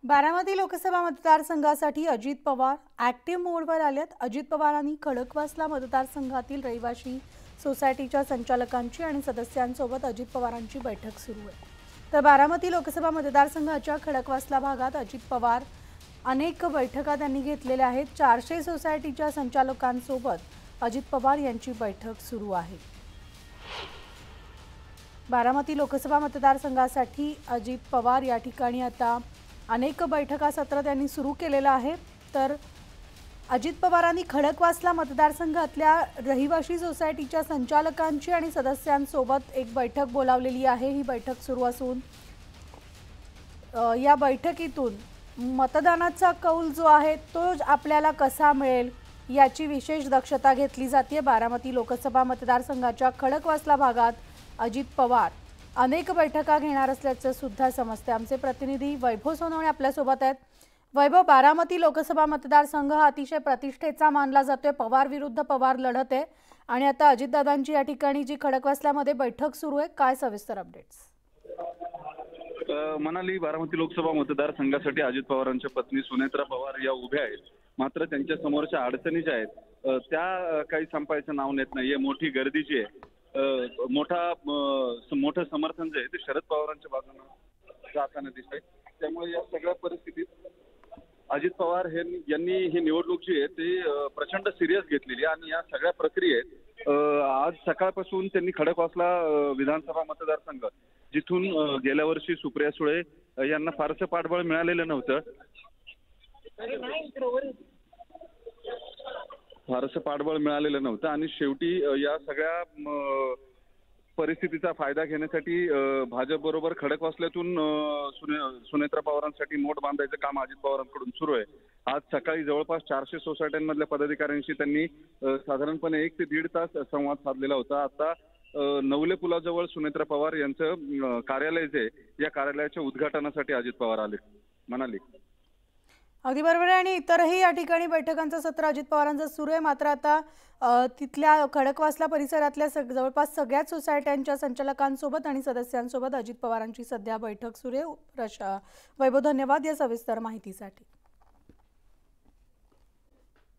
बारामती लोकसभा मतदारसंघासाठी अजित पवार ॲक्टिव्ह मोडवर आलेत। अजित पवारांनी खडकवासला मतदारसंघातील रहिवाशी सोसायटीच्या संचालकांची आणि सदस्यांसोबत अजित पवारांची बैठक सुरू आहे। तर बारामती लोकसभा मतदारसंघाच्या खडकवासला भागात अजित पवार अनेक बैठका त्यांनी घेतलेल्या आहेत। 400 सोसायटीच्या संचालकांसोबत अजित पवार यांची बैठक सुरू आहे। बारामती लोकसभा मतदारसंघासाठी अजित पवार या ठिकाणी आता अनेक बैठका सत्र त्यांनी सुरू केलेला आहे। तर अजित पवारांनी खडकवासला मतदारसंघातल्या रहिवाशी सोसायटीच्या संचालकांची आणि सदस्यांसोबत एक बैठक बोलावलेली आहे। ही बैठक सुरू असून या बैठकीतून मतदानाचा कौल जो आहे तो आपल्याला कसा मिळेल याची विशेष दक्षता घेतली जाते। बारामती लोकसभा मतदारसंघाच्या खडकवासला भागात अजित पवार अनेक बैठका घेणार असल्याचं सुद्धा समजते। आमचे प्रतिनिधी वैभव सोनवणे आपल्या सोबत आहेत। वैभव, बारामती लोकसभा मतदारसंघ हा अतिशय प्रतिष्ठेचा मानला जातोय। पवार विरुद्ध पवार लढत आहे आणि आता अजितदादांची या ठिकाणी जी खडकवासल्यामध्ये बैठक सुरू आहे, काय सविस्तर अपडेट्स? मनाली, बारामती लोकसभा मतदारसंघासाठी अजित पवारांच्या पत्नी सुनेत्रा पवार या उभ्या आहेत। मात्र त्यांच्या समोरच्या अडचणी ज्या आहेत त्या काही संपायचं नाव नेत नाहीये। मोठी गर्दी जी आहे, मोठं समर्थन जे आहे ते शरद पवारांच्या बाजूने जाताना दिसतंय। त्यामुळे या सगळ्या परिस्थितीत अजित पवार यांनी ही निवडणूक जी आहे ती प्रचंड सिरियस घेतलेली आणि या सगळ्या प्रक्रियेत आज सकाळपासून त्यांनी खडकवासला विधानसभा मतदारसंघ, जिथून गेल्या वर्षी सुप्रिया सुळे यांना फारसं पाठबळ मिळालेलं नव्हतं, आणि शेवटी या सगळ्या परिस्थितीचा फायदा घेण्यासाठी भाजप बरोबर खडकवासल्यातून सुनेत्रा पवारांसाठी मोठ बांधायचं काम अजित पवारांकडून सुरू आहे। आज सकाळी जवळपास 400 सोसायट्यांमधल्या पदाधिकाऱ्यांशी त्यांनी साधारणपणे 1 ते 1.5 तास संवाद साधलेला होता। आता नवले पुलाजवळ सुनेत्रा पवार यांचं कार्यालय जे या कार्यालयाच्या उद्घाटनासाठी अजित पवार आले। म्हणाले अगदी बरोबर आहे। आणि इतरही या ठिकाणी बैठकांचं सत्र अजित पवारांचं सुरू आहे। मात्र आता तिथल्या खडकवासला परिसरातल्या जवळपास सगळ्याच सोसायट्यांच्या संचालकांसोबत आणि सदस्यांसोबत अजित पवारांची सध्या बैठक सुरू आहे। वैभव, धन्यवाद या सविस्तर माहितीसाठी।